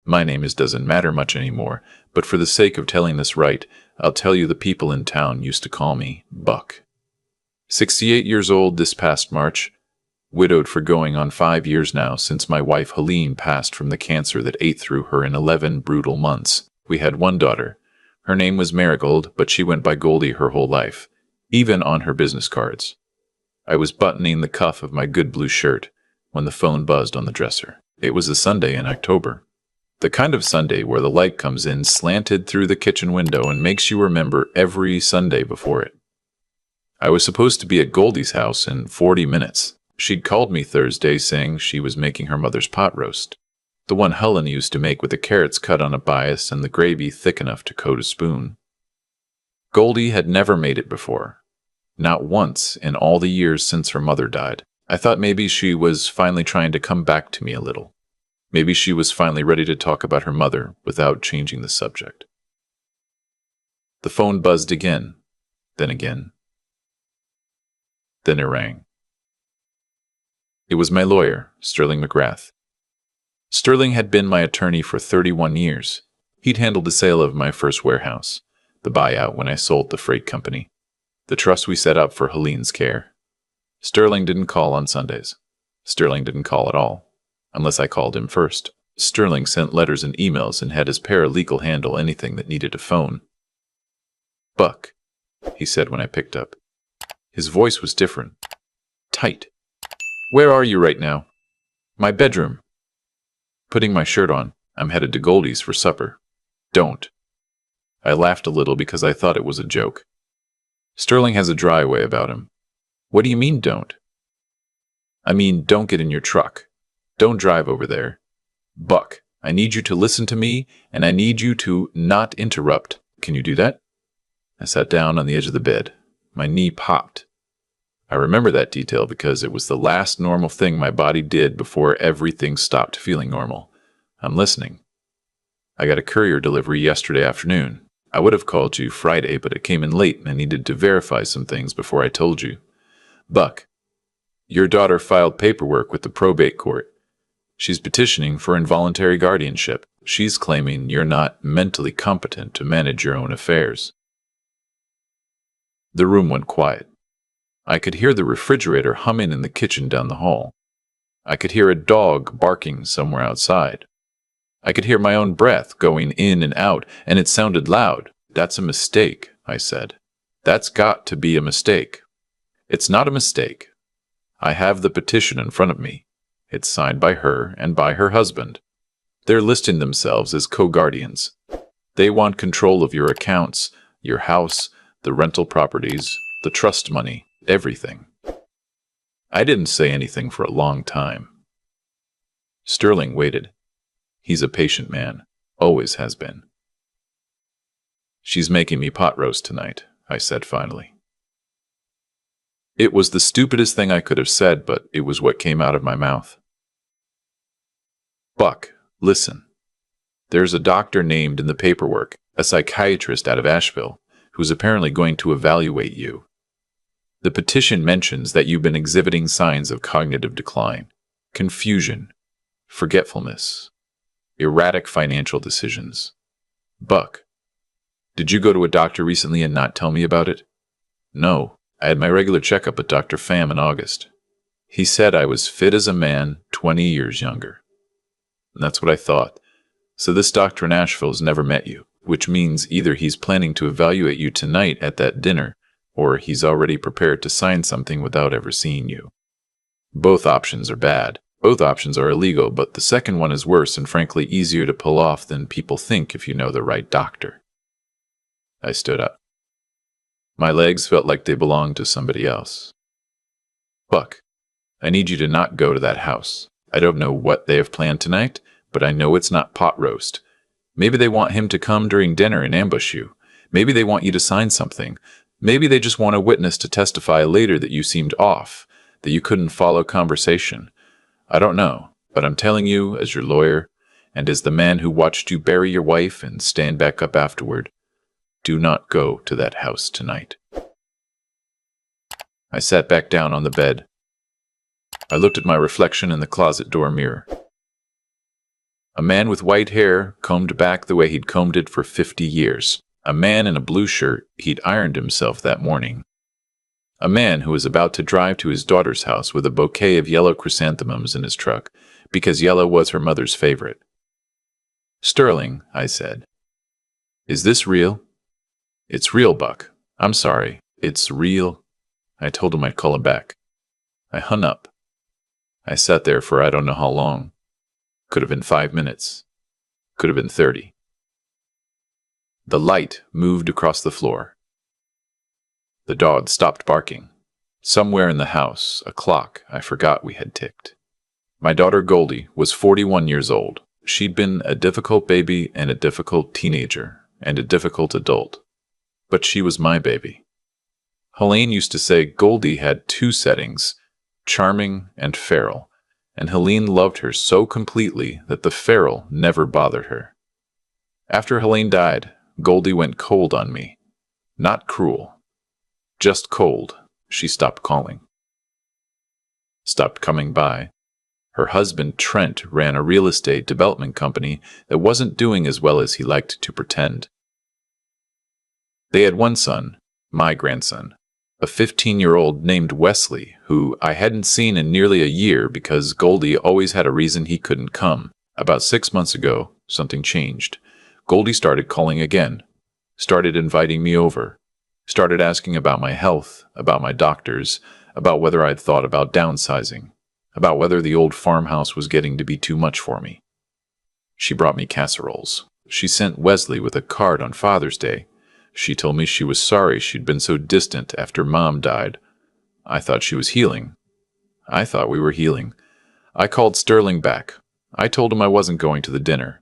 My name doesn't matter much anymore, but for the sake of telling this right, I'll tell you the people in town used to call me Buck. 68 years old this past March, widowed for going on 5 years now since my wife Helene passed from the cancer that ate through her in 11 brutal months. We had one daughter. Her name was Marigold, but she went by Goldie her whole life, even on her business cards. I was buttoning the cuff of my good blue shirt when the phone buzzed on the dresser. It was a Sunday in October. The kind of Sunday where the light comes in slanted through the kitchen window and makes you remember every Sunday before it. I was supposed to be at Goldie's house in 40 minutes. She'd called me Thursday saying she was making her mother's pot roast, the one Helen used to make with the carrots cut on a bias and the gravy thick enough to coat a spoon. Goldie had never made it before, not once in all the years since her mother died. I thought maybe she was finally trying to come back to me a little. Maybe she was finally ready to talk about her mother without changing the subject. The phone buzzed again, then again. Then it rang. It was my lawyer, Sterling McGrath. Sterling had been my attorney for 31 years. He'd handled the sale of my first warehouse, the buyout when I sold the freight company, the trust we set up for Helene's care. Sterling didn't call on Sundays. Sterling didn't call at all, unless I called him first. Sterling sent letters and emails and had his paralegal handle anything that needed a phone. "Buck," he said when I picked up. His voice was different. Tight. "Where are you right now?" "My bedroom." "Putting my shirt on. I'm headed to Goldie's for supper." "Don't." I laughed a little because I thought it was a joke. Sterling has a dry way about him. "What do you mean, don't?" "I mean, don't get in your truck. Don't drive over there. Buck, I need you to listen to me, and I need you to not interrupt. Can you do that?" I sat down on the edge of the bed. My knee popped. I remember that detail because it was the last normal thing my body did before everything stopped feeling normal. I'm listening. "I got a courier delivery yesterday afternoon. I would have called you Friday, but it came in late and I needed to verify some things before I told you. Buck, your daughter filed paperwork with the probate court. She's petitioning for involuntary guardianship. She's claiming you're not mentally competent to manage your own affairs." The room went quiet. I could hear the refrigerator humming in the kitchen down the hall. I could hear a dog barking somewhere outside. I could hear my own breath going in and out, and it sounded loud. "That's a mistake," I said. "That's got to be a mistake." "It's not a mistake. I have the petition in front of me. It's signed by her and by her husband. They're listing themselves as co-guardians. They want control of your accounts, your house, the rental properties, the trust money, everything." I didn't say anything for a long time. Sterling waited. He's a patient man, always has been. "She's making me pot roast tonight," I said finally. It was the stupidest thing I could have said, but it was what came out of my mouth. "Buck, listen. There's a doctor named in the paperwork, a psychiatrist out of Asheville, who's apparently going to evaluate you. The petition mentions that you've been exhibiting signs of cognitive decline, confusion, forgetfulness, erratic financial decisions. Buck, did you go to a doctor recently and not tell me about it?" "No. I had my regular checkup at Dr. Pham in August. He said I was fit as a man 20 years younger." And that's what I thought. So this doctor in Asheville's never met you, which means either he's planning to evaluate you tonight at that dinner, or he's already prepared to sign something without ever seeing you. Both options are bad. Both options are illegal, but the second one is worse and frankly easier to pull off than people think if you know the right doctor. I stood up. My legs felt like they belonged to somebody else. "Buck, I need you to not go to that house. I don't know what they have planned tonight, but I know it's not pot roast. Maybe they want him to come during dinner and ambush you. Maybe they want you to sign something. Maybe they just want a witness to testify later that you seemed off, that you couldn't follow conversation. I don't know, but I'm telling you, as your lawyer, and as the man who watched you bury your wife and stand back up afterward, do not go to that house tonight." I sat back down on the bed. I looked at my reflection in the closet door mirror. A man with white hair, combed back the way he'd combed it for 50 years. A man in a blue shirt he'd ironed himself that morning. A man who was about to drive to his daughter's house with a bouquet of yellow chrysanthemums in his truck, because yellow was her mother's favorite. "Sterling," I said. "Is this real?" "It's real, Buck. I'm sorry. It's real." I told him I'd call him back. I hung up. I sat there for I don't know how long. Could have been 5 minutes. Could have been 30. The light moved across the floor. The dog stopped barking. Somewhere in the house, a clock I forgot we had ticked. My daughter Goldie was 41 years old. She'd been a difficult baby and a difficult teenager and a difficult adult. But she was my baby. Helene used to say Goldie had two settings, charming and feral, and Helene loved her so completely that the feral never bothered her. After Helene died, Goldie went cold on me. Not cruel. Just cold. She stopped calling. Stopped coming by. Her husband, Trent, ran a real estate development company that wasn't doing as well as he liked to pretend. They had one son, my grandson, a 15-year-old named Wesley, who I hadn't seen in nearly a year because Goldie always had a reason he couldn't come. About 6 months ago, something changed. Goldie started calling again, started inviting me over, started asking about my health, about my doctors, about whether I'd thought about downsizing, about whether the old farmhouse was getting to be too much for me. She brought me casseroles. She sent Wesley with a card on Father's Day. She told me she was sorry she'd been so distant after Mom died. I thought she was healing. I thought we were healing. I called Sterling back. I told him I wasn't going to the dinner.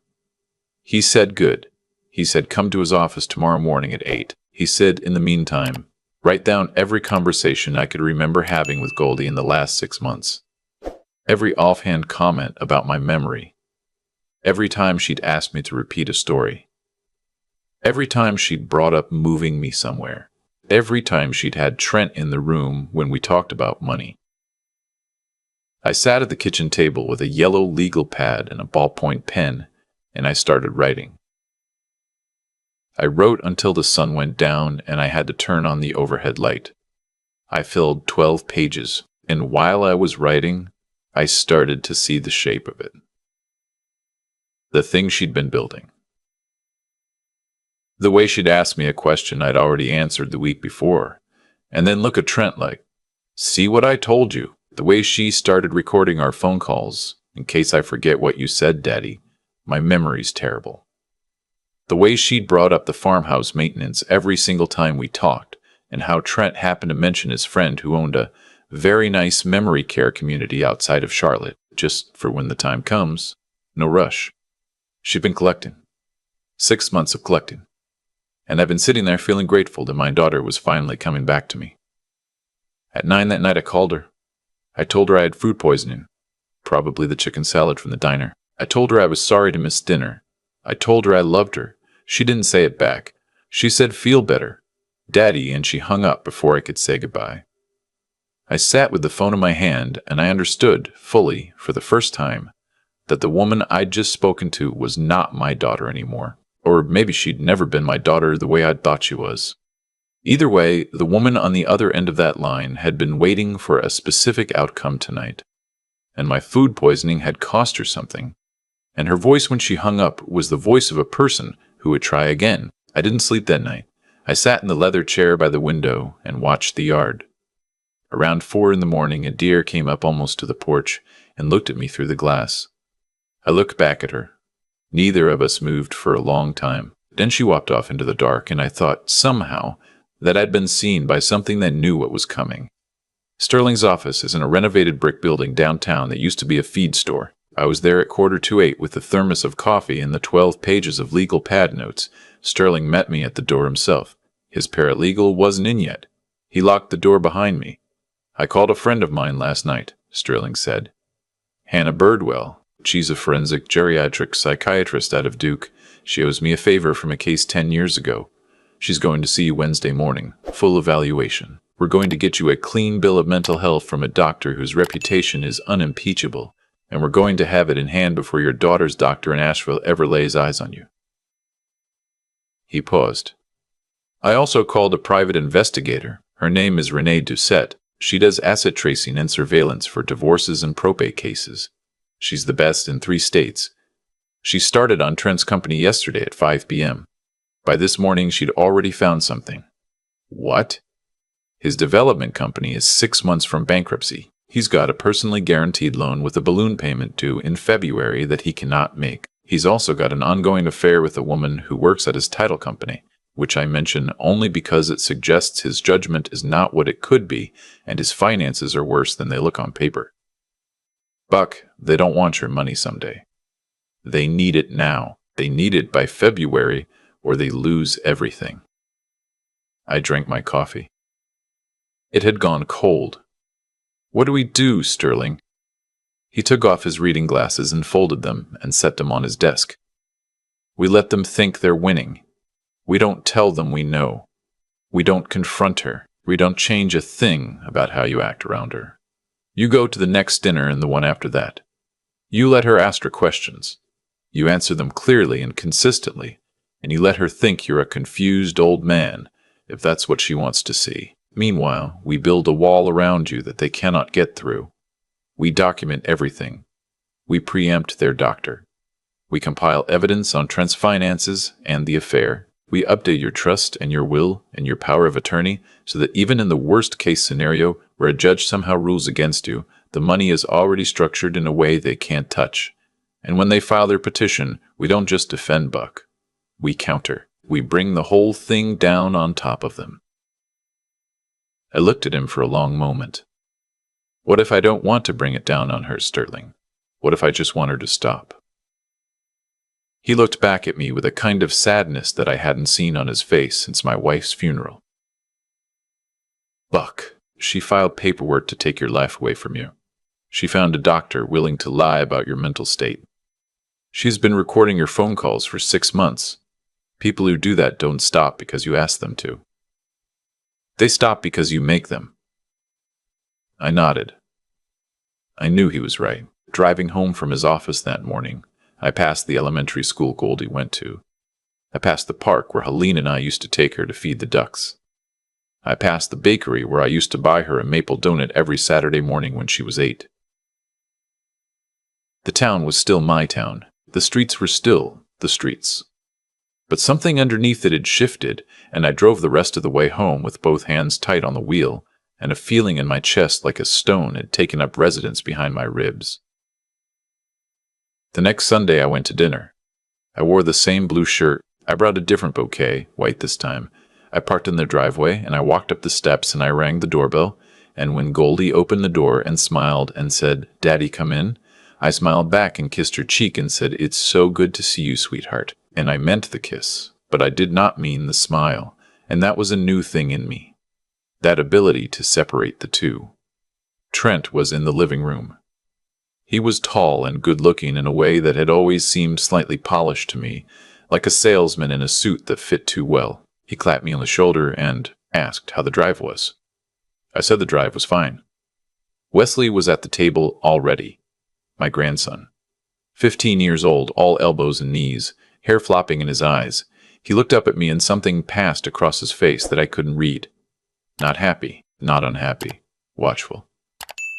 He said good. He said come to his office tomorrow morning at 8. He said, in the meantime, write down every conversation I could remember having with Goldie in the last 6 months. Every offhand comment about my memory. Every time she'd asked me to repeat a story. Every time she'd brought up moving me somewhere. Every time she'd had Trent in the room when we talked about money. I sat at the kitchen table with a yellow legal pad and a ballpoint pen, and I started writing. I wrote until the sun went down and I had to turn on the overhead light. I filled 12 pages, and while I was writing, I started to see the shape of it. The thing she'd been building. The way she'd asked me a question I'd already answered the week before, and then look at Trent like, "See what I told you?" The way she started recording our phone calls, in case I forget what you said, Daddy. My memory's terrible. The way she'd brought up the farmhouse maintenance every single time we talked, and how Trent happened to mention his friend who owned a very nice memory care community outside of Charlotte, just for when the time comes. No rush. She'd been collecting. 6 months of collecting. And I've been sitting there feeling grateful that my daughter was finally coming back to me. At 9 that night I called her. I told her I had food poisoning, probably the chicken salad from the diner. I told her I was sorry to miss dinner. I told her I loved her. She didn't say it back. She said, "Feel better, Daddy," and she hung up before I could say goodbye. I sat with the phone in my hand, and I understood, fully, for the first time, that the woman I'd just spoken to was not my daughter anymore. Or maybe she'd never been my daughter the way I'd thought she was. Either way, the woman on the other end of that line had been waiting for a specific outcome tonight. And my food poisoning had cost her something. And her voice when she hung up was the voice of a person who would try again. I didn't sleep that night. I sat in the leather chair by the window and watched the yard. Around 4 in the morning, a deer came up almost to the porch and looked at me through the glass. I looked back at her. Neither of us moved for a long time. Then she walked off into the dark, and I thought, somehow, that I'd been seen by something that knew what was coming. Sterling's office is in a renovated brick building downtown that used to be a feed store. I was there at 7:45 with the thermos of coffee and the 12 pages of legal pad notes. Sterling met me at the door himself. His paralegal wasn't in yet. He locked the door behind me. "I called a friend of mine last night," Sterling said. "Hannah Birdwell. She's a forensic geriatric psychiatrist out of Duke. She owes me a favor from a case 10 years ago. She's going to see you Wednesday morning. Full evaluation. We're going to get you a clean bill of mental health from a doctor whose reputation is unimpeachable. and we're going to have it in hand before your daughter's doctor in Asheville ever lays eyes on you." He paused. "I also called a private investigator. Her name is Renee Doucette. She does asset tracing and surveillance for divorces and probate cases. She's the best in 3 states. She started on Trent's company yesterday at 5 p.m. By this morning, she'd already found something." "What?" "His development company is 6 months from bankruptcy. He's got a personally guaranteed loan with a balloon payment due in February that he cannot make. He's also got an ongoing affair with a woman who works at his title company, which I mention only because it suggests his judgment is not what it could be, and his finances are worse than they look on paper. Buck, they don't want your money someday. They need it now. They need it by February, or they lose everything." I drank my coffee. It had gone cold. "What do we do, Sterling?" He took off his reading glasses and folded them and set them on his desk. "We let them think they're winning. We don't tell them we know. We don't confront her. We don't change a thing about how you act around her. You go to the next dinner and the one after that. You let her ask her questions. You answer them clearly and consistently, and you let her think you're a confused old man, if that's what she wants to see. Meanwhile, we build a wall around you that they cannot get through. We document everything. We preempt their doctor. We compile evidence on Trent's finances and the affair. We update your trust and your will and your power of attorney so that even in the worst-case scenario where a judge somehow rules against you, the money is already structured in a way they can't touch. And when they file their petition, we don't just defend Buck. We counter. We bring the whole thing down on top of them." I looked at him for a long moment. "What if I don't want to bring it down on her, Sterling? What if I just want her to stop?" He looked back at me with a kind of sadness that I hadn't seen on his face since my wife's funeral. "Buck, she filed paperwork to take your life away from you. She found a doctor willing to lie about your mental state. She's been recording your phone calls for 6 months. People who do that don't stop because you ask them to. They stop because you make them." I nodded. I knew he was right. Driving home from his office that morning, I passed the elementary school Goldie went to. I passed the park where Helene and I used to take her to feed the ducks. I passed the bakery where I used to buy her a maple donut every Saturday morning when she was 8. The town was still my town. The streets were still the streets. But something underneath it had shifted, and I drove the rest of the way home with both hands tight on the wheel, and a feeling in my chest like a stone had taken up residence behind my ribs. The next Sunday I went to dinner. I wore the same blue shirt. I brought a different bouquet, white this time. I parked in the driveway, and I walked up the steps, and I rang the doorbell, and when Goldie opened the door and smiled and said, "Daddy, come in," I smiled back and kissed her cheek and said, "It's so good to see you, sweetheart." And I meant the kiss, but I did not mean the smile, and that was a new thing in me. That ability to separate the two. Trent was in the living room. He was tall and good-looking in a way that had always seemed slightly polished to me, like a salesman in a suit that fit too well. He clapped me on the shoulder and asked how the drive was. I said the drive was fine. Wesley was at the table already. My grandson. 15 years old, all elbows and knees, hair flopping in his eyes. He looked up at me and something passed across his face that I couldn't read. Not happy, not unhappy, watchful.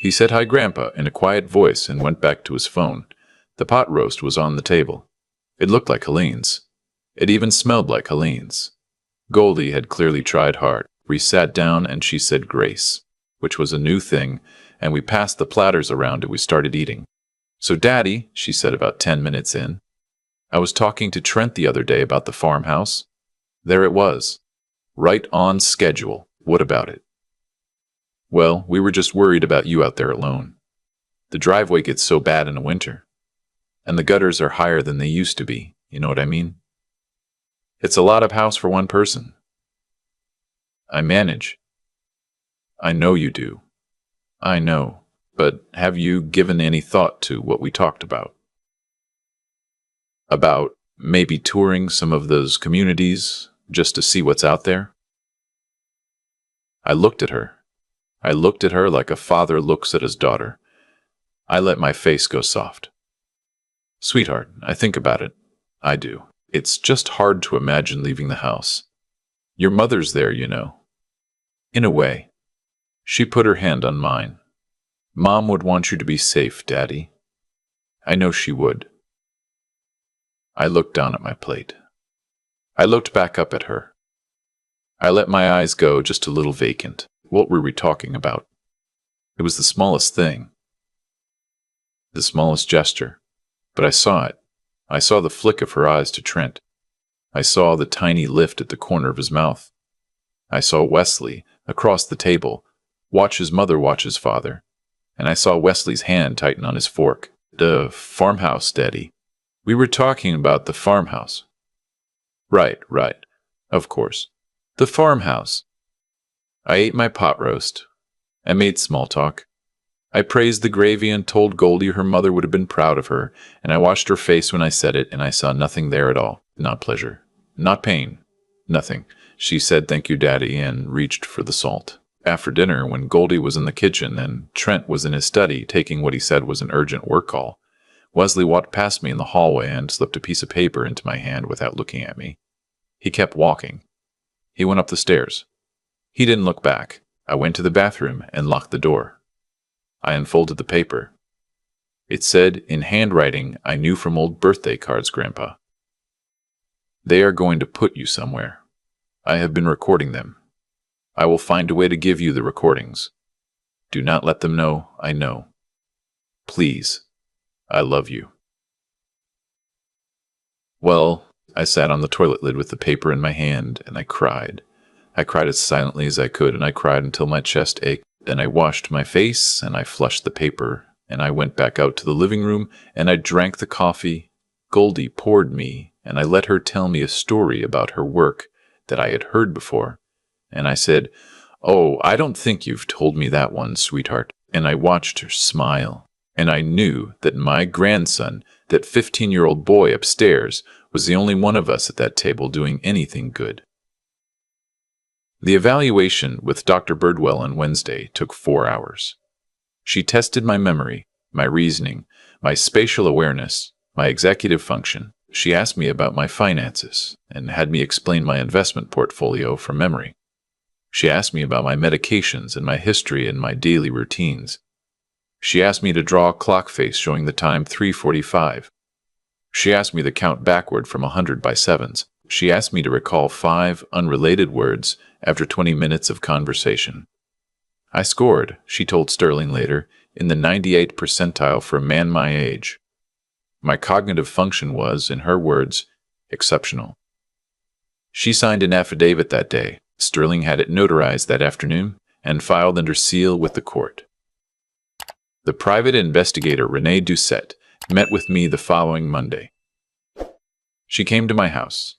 He said hi, Grandpa, in a quiet voice and went back to his phone. The pot roast was on the table. It looked like Helene's. It even smelled like Helene's. Goldie had clearly tried hard. We sat down and she said grace, which was a new thing, and we passed the platters around and we started eating. "So, Daddy," she said about 10 minutes in, "I was talking to Trent the other day about the farmhouse. There it was. Right on schedule. What about it?" "Well, we were just worried about you out there alone. The driveway gets so bad in the winter. And the gutters are higher than they used to be, you know what I mean? It's a lot of house for one person. I manage." "I know you do. I know. But have you given any thought to what we talked about? About maybe touring some of those communities just to see what's out there?" I looked at her. I looked at her like a father looks at his daughter. I let my face go soft. Sweetheart, I think about it. I do. It's just hard to imagine leaving the house. Your mother's there, you know. In a way. She put her hand on mine. Mom would want you to be safe, Daddy. I know she would. I looked down at my plate. I looked back up at her. I let my eyes go just a little vacant. What were we talking about? It was the smallest thing. The smallest gesture. But I saw it. I saw the flick of her eyes to Trent. I saw the tiny lift at the corner of his mouth. I saw Wesley, across the table, watch his mother watch his father. And I saw Wesley's hand tighten on his fork. The farmhouse, Daddy. We were talking about the farmhouse. Right. Of course. The farmhouse. I ate my pot roast. I made small talk. I praised the gravy and told Goldie her mother would have been proud of her, and I watched her face when I said it, and I saw nothing there at all. Not pleasure. Not pain. Nothing. She said, "Thank you, Daddy," and reached for the salt. After dinner, when Goldie was in the kitchen and Trent was in his study taking what he said was an urgent work call, Wesley walked past me in the hallway and slipped a piece of paper into my hand without looking at me. He kept walking. He went up the stairs. He didn't look back. I went to the bathroom and locked the door. I unfolded the paper. It said, in handwriting I knew from old birthday cards, Grandpa. "They are going to put you somewhere. I have been recording them. I will find a way to give you the recordings. Do not let them know I know. Please, I love you." Well, I sat on the toilet lid with the paper in my hand, and I cried. I cried as silently as I could, and I cried until my chest ached. Then I washed my face, and I flushed the paper, and I went back out to the living room, and I drank the coffee Goldie poured me, and I let her tell me a story about her work that I had heard before. And I said, "Oh, I don't think you've told me that one, sweetheart." And I watched her smile, and I knew that my grandson, that 15-year-old boy upstairs, was the only one of us at that table doing anything good. The evaluation with Dr. Birdwell on Wednesday took 4 hours. She tested my memory, my reasoning, my spatial awareness, my executive function. She asked me about my finances and had me explain my investment portfolio from memory. She asked me about my medications and my history and my daily routines. She asked me to draw a clock face showing the time 3:45. She asked me to count backward from 100 by sevens. She asked me to recall 5 unrelated words after 20 minutes of conversation. I scored, she told Sterling later, in the 98th percentile for a man my age. My cognitive function was, in her words, exceptional. She signed an affidavit that day. Sterling had it notarized that afternoon and filed under seal with the court. The private investigator, Renee Doucette, met with me the following Monday. She came to my house.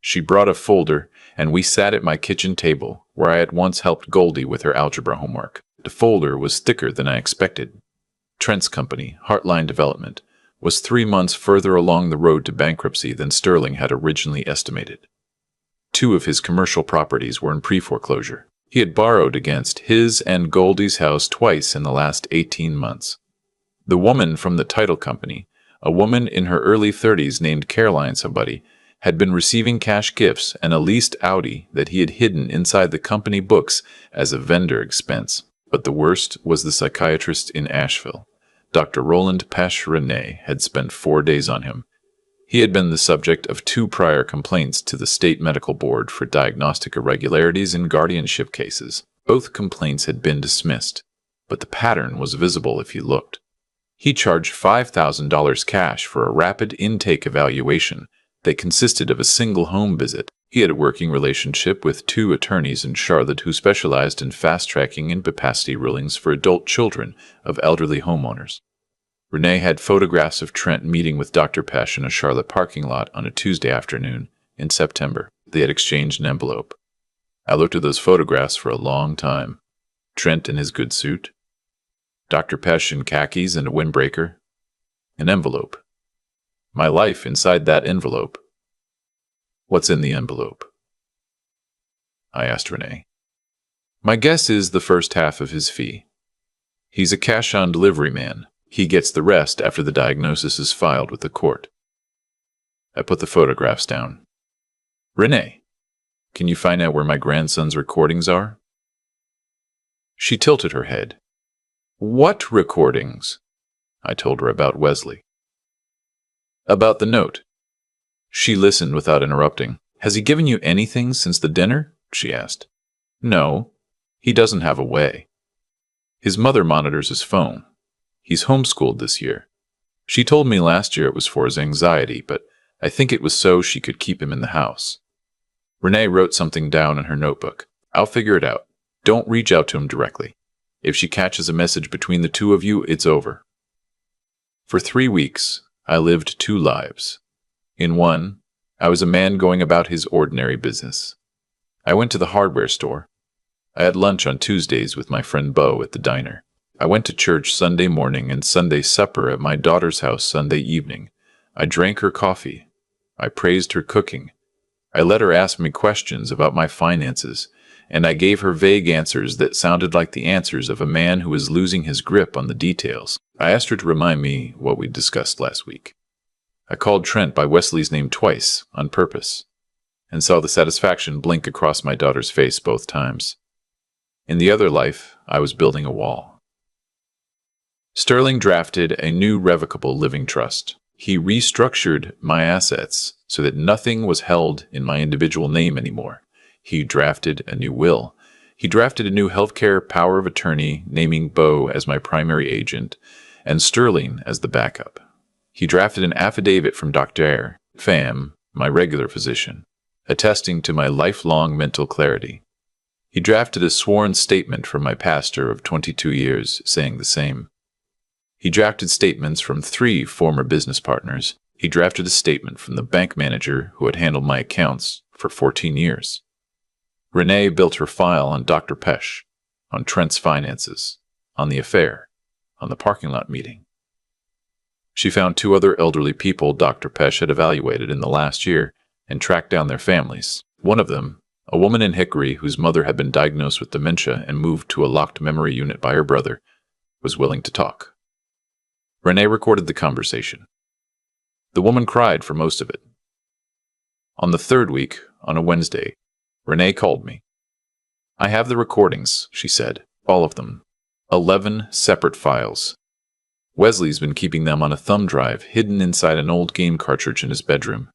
She brought a folder, and we sat at my kitchen table, where I had once helped Goldie with her algebra homework. The folder was thicker than I expected. Trent's company, Heartline Development, was 3 months further along the road to bankruptcy than Sterling had originally estimated. 2 of his commercial properties were in pre-foreclosure. He had borrowed against his and Goldie's house twice in the last 18 months. The woman from the title company, a woman in her early 30s named Caroline somebody, had been receiving cash gifts and a leased Audi that he had hidden inside the company books as a vendor expense. But the worst was the psychiatrist in Asheville. Dr. Roland Pache-Renee had spent 4 days on him. He had been the subject of 2 prior complaints to the state medical board for diagnostic irregularities in guardianship cases. Both complaints had been dismissed, but the pattern was visible if you looked. He charged $5,000 cash for a rapid intake evaluation that consisted of a single home visit. He had a working relationship with 2 attorneys in Charlotte who specialized in fast-tracking incapacity rulings for adult children of elderly homeowners. Renee had photographs of Trent meeting with Dr. Pesh in a Charlotte parking lot on a Tuesday afternoon in September. They had exchanged an envelope. I looked at those photographs for a long time. Trent in his good suit, Dr. Pesh in khakis and a windbreaker, an envelope. My life inside that envelope. What's in the envelope? I asked Renee. My guess is the first half of his fee. He's a cash-on-delivery man. He gets the rest after the diagnosis is filed with the court. I put the photographs down. Renee, can you find out where my grandson's recordings are? She tilted her head. What recordings? I told her about Wesley. About the note. She listened without interrupting. Has he given you anything since the dinner? She asked. No, he doesn't have a way. His mother monitors his phone. He's homeschooled this year. She told me last year it was for his anxiety, but I think it was so she could keep him in the house. Renee wrote something down in her notebook. I'll figure it out. Don't reach out to him directly. If she catches a message between the two of you, it's over. For 3 weeks, I lived 2 lives. In one, I was a man going about his ordinary business. I went to the hardware store. I had lunch on Tuesdays with my friend Beau at the diner. I went to church Sunday morning and Sunday supper at my daughter's house Sunday evening. I drank her coffee. I praised her cooking. I let her ask me questions about my finances, and I gave her vague answers that sounded like the answers of a man who is losing his grip on the details. I asked her to remind me what we discussed last week. I called Trent by Wesley's name twice, on purpose, and saw the satisfaction blink across my daughter's face both times. In the other life, I was building a wall. Sterling drafted a new revocable living trust. He restructured my assets so that nothing was held in my individual name anymore. He drafted a new will. He drafted a new healthcare power of attorney, naming Beau as my primary agent and Sterling as the backup. He drafted an affidavit from Dr. Pham, my regular physician, attesting to my lifelong mental clarity. He drafted a sworn statement from my pastor of 22 years saying the same. He drafted statements from 3 former business partners. He drafted a statement from the bank manager who had handled my accounts for 14 years. Renee built her file on Dr. Pesh, on Trent's finances, on the affair, on the parking lot meeting. She found 2 other elderly people Dr. Pesh had evaluated in the last year and tracked down their families. One of them, a woman in Hickory whose mother had been diagnosed with dementia and moved to a locked memory unit by her brother, was willing to talk. Renee recorded the conversation. The woman cried for most of it. On the 3rd week, on a Wednesday, Renee called me. I have the recordings, she said, all of them. 11 separate files. Wesley's been keeping them on a thumb drive hidden inside an old game cartridge in his bedroom.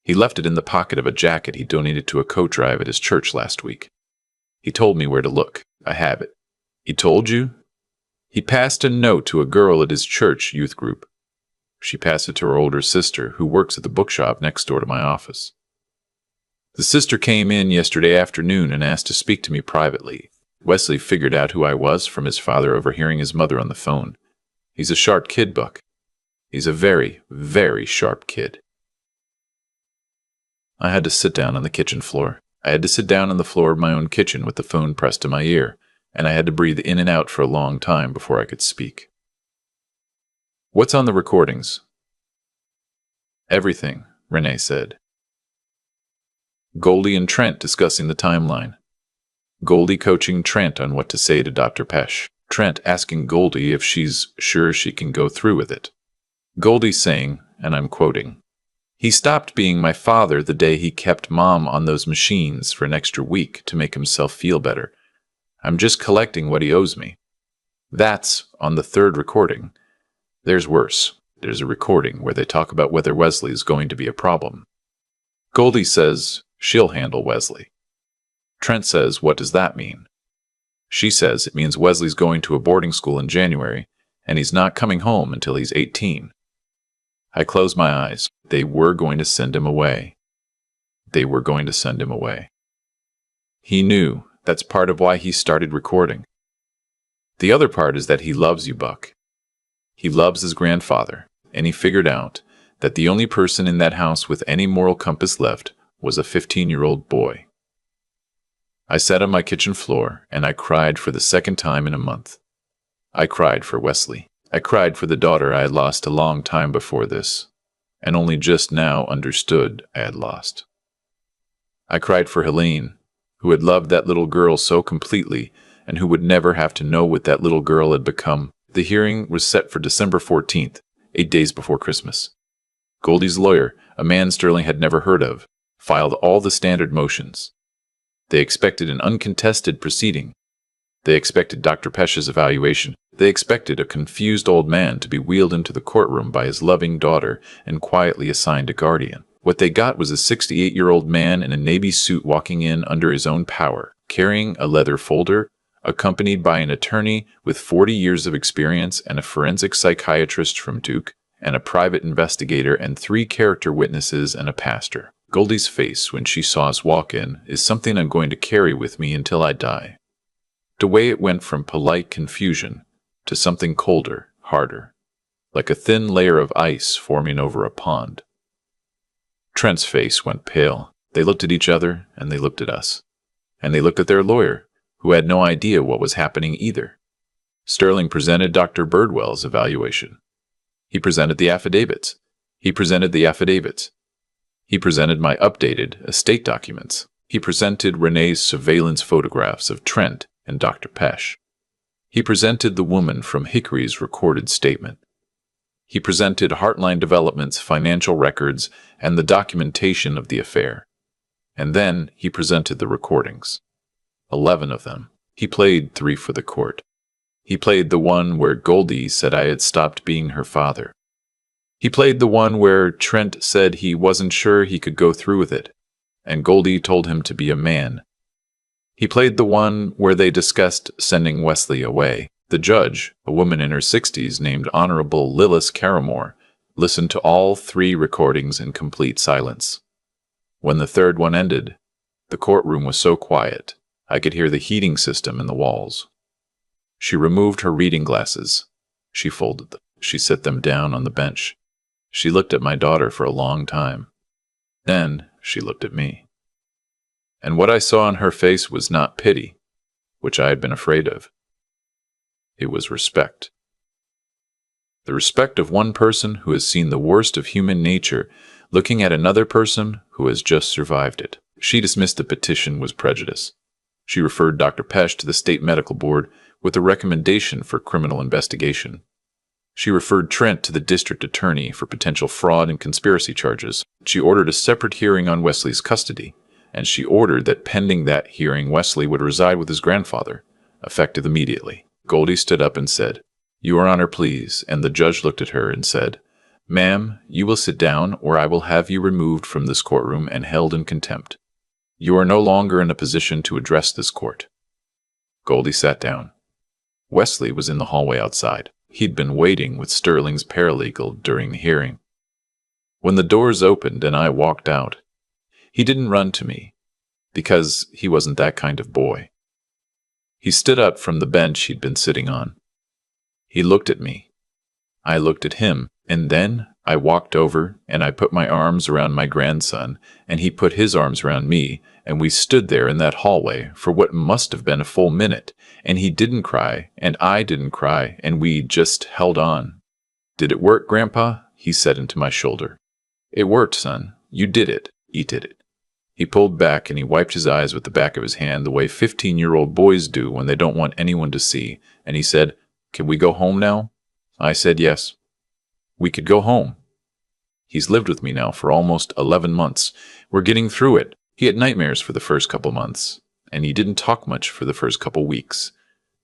He left it in the pocket of a jacket he donated to a coat drive at his church last week. He told me where to look. I have it. He told you? He passed a note to a girl at his church youth group. She passed it to her older sister, who works at the bookshop next door to my office. The sister came in yesterday afternoon and asked to speak to me privately. Wesley figured out who I was from his father overhearing his mother on the phone. He's a sharp kid, Buck. He's a very, very sharp kid. I had to sit down on the kitchen floor. I had to sit down on the floor of my own kitchen with the phone pressed to my ear, and I had to breathe in and out for a long time before I could speak. What's on the recordings? Everything, Renee said. Goldie and Trent discussing the timeline. Goldie coaching Trent on what to say to Dr. Pesh. Trent asking Goldie if she's sure she can go through with it. Goldie saying, and I'm quoting, "He stopped being my father the day he kept Mom on those machines for an extra week to make himself feel better. I'm just collecting what he owes me." That's on the 3rd recording. There's worse. There's a recording where they talk about whether Wesley is going to be a problem. Goldie says she'll handle Wesley. Trent says, what does that mean? She says it means Wesley's going to a boarding school in January, and he's not coming home until he's 18. I closed my eyes. They were going to send him away. They were going to send him away. He knew. That's part of why he started recording. The other part is that he loves you, Buck. He loves his grandfather, and he figured out that the only person in that house with any moral compass left was a 15-year-old boy. I sat on my kitchen floor, and I cried for the 2nd time in a month. I cried for Wesley. I cried for the daughter I had lost a long time before this, and only just now understood I had lost. I cried for Helene, who had loved that little girl so completely and who would never have to know what that little girl had become. The hearing was set for December 14th, 8 days before Christmas. Goldie's lawyer, a man Sterling had never heard of, filed all the standard motions. They expected an uncontested proceeding. They expected Dr. Pesch's evaluation. They expected a confused old man to be wheeled into the courtroom by his loving daughter and quietly assigned a guardian. What they got was a 68-year-old man in a navy suit walking in under his own power, carrying a leather folder, accompanied by an attorney with 40 years of experience and a forensic psychiatrist from Duke, and a private investigator and 3 character witnesses and a pastor. Goldie's face when she saw us walk in is something I'm going to carry with me until I die. The way it went from polite confusion to something colder, harder, like a thin layer of ice forming over a pond. Trent's face went pale. They looked at each other, and they looked at us. And they looked at their lawyer, who had no idea what was happening either. Sterling presented Dr. Birdwell's evaluation. He presented the affidavits. He presented the affidavits. He presented my updated estate documents. He presented Renee's surveillance photographs of Trent and Dr. Pesch. He presented the woman from Hickory's recorded statement. He presented Heartline Development's financial records and the documentation of the affair. And then he presented the recordings. 11 of them. He played 3 for the court. He played the one where Goldie said I had stopped being her father. He played the one where Trent said he wasn't sure he could go through with it, and Goldie told him to be a man. He played the one where they discussed sending Wesley away. The judge, a woman in her 60s named Honorable Lillis Caramore, listened to all 3 recordings in complete silence. When the third one ended, the courtroom was so quiet, I could hear the heating system in the walls. She removed her reading glasses. She folded them. She set them down on the bench. She looked at my daughter for a long time. Then she looked at me. And what I saw on her face was not pity, which I had been afraid of. It was respect. The respect of one person who has seen the worst of human nature looking at another person who has just survived it. She dismissed the petition was prejudice. She referred Dr. Pesch to the state medical board with a recommendation for criminal investigation. She referred Trent to the district attorney for potential fraud and conspiracy charges. She ordered a separate hearing on Wesley's custody, and she ordered that pending that hearing Wesley would reside with his grandfather, effective immediately. Goldie stood up and said, "Your Honor, please," and the judge looked at her and said, "Ma'am, you will sit down or I will have you removed from this courtroom and held in contempt. You are no longer in a position to address this court." Goldie sat down. Wesley was in the hallway outside. He'd been waiting with Sterling's paralegal during the hearing. When the doors opened and I walked out, he didn't run to me, because he wasn't that kind of boy. He stood up from the bench he'd been sitting on. He looked at me. I looked at him, and then I walked over and I put my arms around my grandson, and he put his arms around me, and we stood there in that hallway for what must have been a full minute, and he didn't cry, and I didn't cry, and we just held on. "Did it work, Grandpa?" he said into my shoulder. "It worked, son. You did it. You did it." He pulled back and he wiped his eyes with the back of his hand the way 15-year-old boys do when they don't want anyone to see, and he said, "Can we go home now?" I said yes. We could go home. He's lived with me now for almost 11 months. We're getting through it. He had nightmares for the first couple months, and he didn't talk much for the first couple weeks.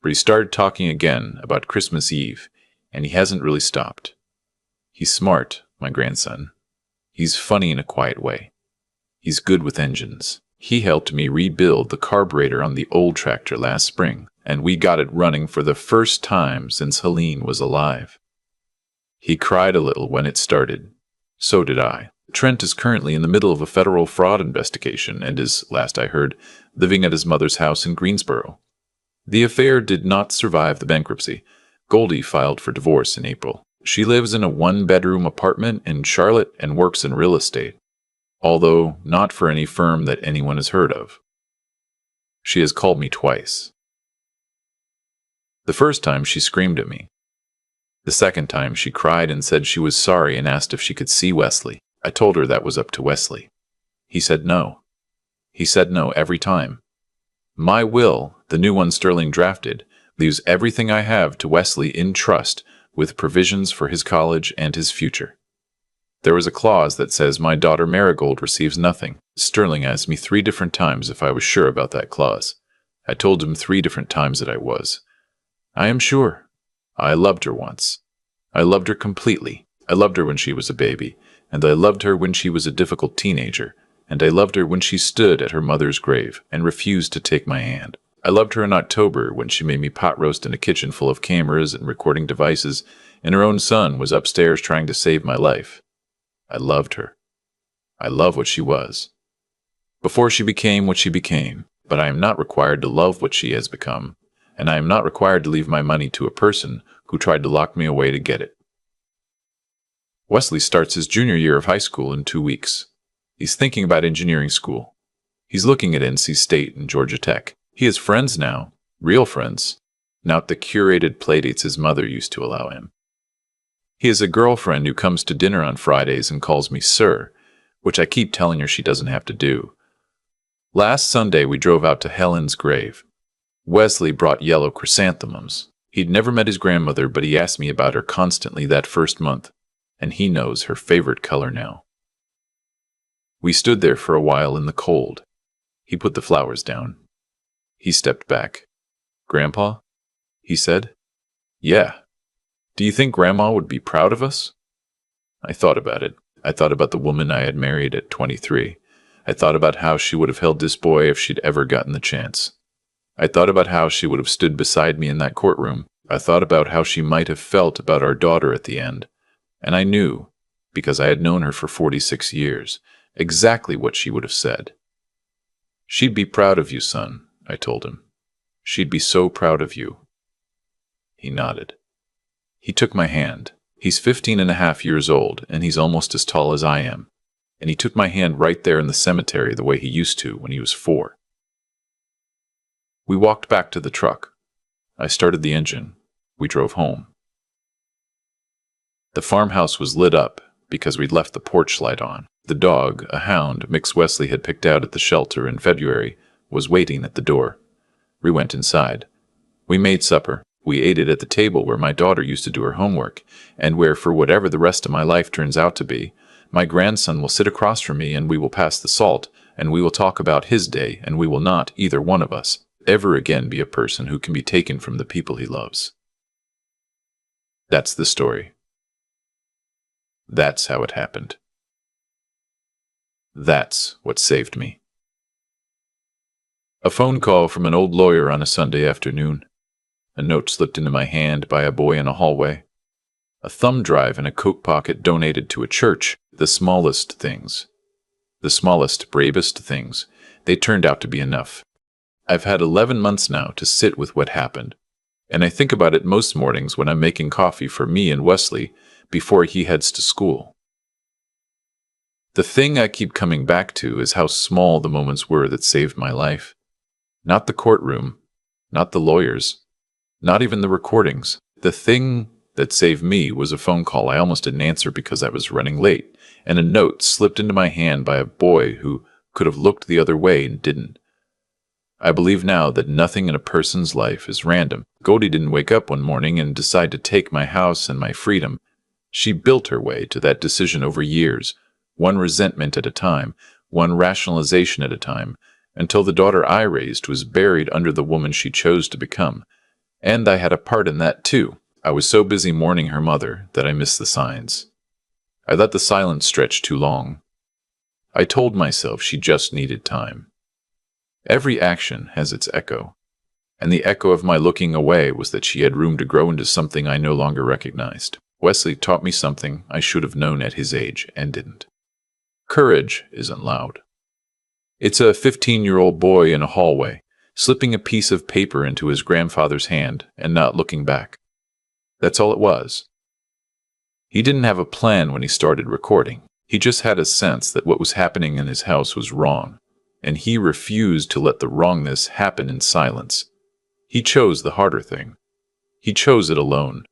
But he started talking again about Christmas Eve, and he hasn't really stopped. He's smart, my grandson. He's funny in a quiet way. He's good with engines. He helped me rebuild the carburetor on the old tractor last spring, and we got it running for the first time since Helene was alive. He cried a little when it started. So did I. Trent is currently in the middle of a federal fraud investigation and is, last I heard, living at his mother's house in Greensboro. The affair did not survive the bankruptcy. Goldie filed for divorce in April. She lives in a 1-bedroom apartment in Charlotte and works in real estate, although not for any firm that anyone has heard of. She has called me twice. The first time she screamed at me. The second time she cried and said she was sorry and asked if she could see Wesley. I told her that was up to Wesley. He said no. He said no every time. My will, the new one Sterling drafted, leaves everything I have to Wesley in trust with provisions for his college and his future. There was a clause that says my daughter Marigold receives nothing. Sterling asked me 3 different times if I was sure about that clause. I told him 3 different times that I was. I am sure. I loved her once. I loved her completely. I loved her when she was a baby, and I loved her when she was a difficult teenager, and I loved her when she stood at her mother's grave and refused to take my hand. I loved her in October when she made me pot roast in a kitchen full of cameras and recording devices, and her own son was upstairs trying to save my life. I loved her. I love what she was. Before she became what she became, but I am not required to love what she has become, and I am not required to leave my money to a person who tried to lock me away to get it. Wesley starts his junior year of high school in 2 weeks. He's thinking about engineering school. He's looking at NC State and Georgia Tech. He has friends now, real friends, not the curated playdates his mother used to allow him. He has a girlfriend who comes to dinner on Fridays and calls me sir, which I keep telling her she doesn't have to do. Last Sunday we drove out to Helen's grave. Wesley brought yellow chrysanthemums. He'd never met his grandmother, but he asked me about her constantly that first month, and he knows her favorite color now. We stood there for a while in the cold. He put the flowers down. He stepped back. "Grandpa?" he said. "Yeah. Do you think Grandma would be proud of us?" I thought about it. I thought about the woman I had married at 23. I thought about how she would have held this boy if she'd ever gotten the chance. I thought about how she would have stood beside me in that courtroom. I thought about how she might have felt about our daughter at the end. And I knew, because I had known her for 46 years, exactly what she would have said. "She'd be proud of you, son," I told him. "She'd be so proud of you." He nodded. He took my hand. He's 15.5 years old, and he's almost as tall as I am. And he took my hand right there in the cemetery the way he used to when he was 4. We walked back to the truck. I started the engine. We drove home. The farmhouse was lit up because we'd left the porch light on. The dog, a hound Mix Wesley had picked out at the shelter in February, was waiting at the door. We went inside. We made supper. We ate it at the table where my daughter used to do her homework, and where, for whatever the rest of my life turns out to be, my grandson will sit across from me and we will pass the salt, and we will talk about his day, and we will not, either one of us, ever again be a person who can be taken from the people he loves. That's the story. That's how it happened. That's what saved me. A phone call from an old lawyer on a Sunday afternoon. A note slipped into my hand by a boy in a hallway. A thumb drive in a coat pocket donated to a church. The smallest things. The smallest, bravest things. They turned out to be enough. I've had 11 months now to sit with what happened, and I think about it most mornings when I'm making coffee for me and Wesley before he heads to school. The thing I keep coming back to is how small the moments were that saved my life. Not the courtroom, not the lawyers, not even the recordings. The thing that saved me was a phone call I almost didn't answer because I was running late, and a note slipped into my hand by a boy who could have looked the other way and didn't. I believe now that nothing in a person's life is random. Goldie didn't wake up one morning and decide to take my house and my freedom. She built her way to that decision over years, one resentment at a time, one rationalization at a time, until the daughter I raised was buried under the woman she chose to become. And I had a part in that too. I was so busy mourning her mother that I missed the signs. I let the silence stretch too long. I told myself she just needed time. Every action has its echo, and the echo of my looking away was that she had room to grow into something I no longer recognized. Wesley taught me something I should have known at his age and didn't. Courage isn't loud. It's a 15-year-old boy in a hallway, slipping a piece of paper into his grandfather's hand and not looking back. That's all it was. He didn't have a plan when he started recording. He just had a sense that what was happening in his house was wrong, and he refused to let the wrongness happen in silence. He chose the harder thing. He chose it alone,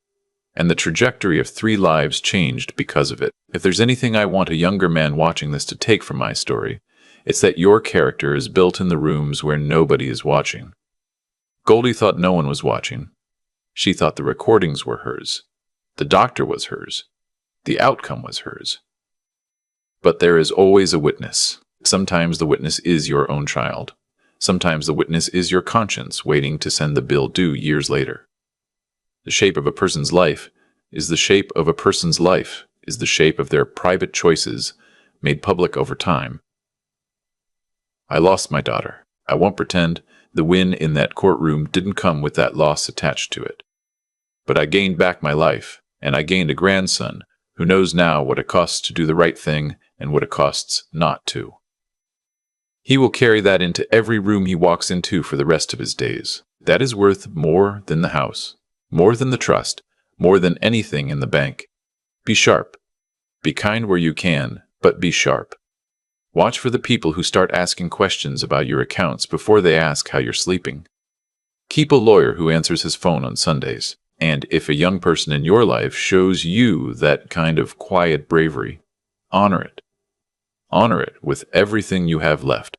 and the trajectory of 3 lives changed because of it. If there's anything I want a younger man watching this to take from my story, it's that your character is built in the rooms where nobody is watching. Goldie thought no one was watching, She thought the recordings were hers. The doctor was hers. The outcome was hers. But there is always a witness. Sometimes the witness is your own child. Sometimes the witness is your conscience waiting to send the bill due years later. The shape of a person's life is the shape of a person's life, is the shape of their private choices made public over time. I lost my daughter. I won't pretend the win in that courtroom didn't come with that loss attached to it. But I gained back my life, and I gained a grandson who knows now what it costs to do the right thing and what it costs not to. He will carry that into every room he walks into for the rest of his days. That is worth more than the house, more than the trust, more than anything in the bank. Be sharp. Be kind where you can, but be sharp. Watch for the people who start asking questions about your accounts before they ask how you're sleeping. Keep a lawyer who answers his phone on Sundays. And if a young person in your life shows you that kind of quiet bravery, honor it. Honor it with everything you have left.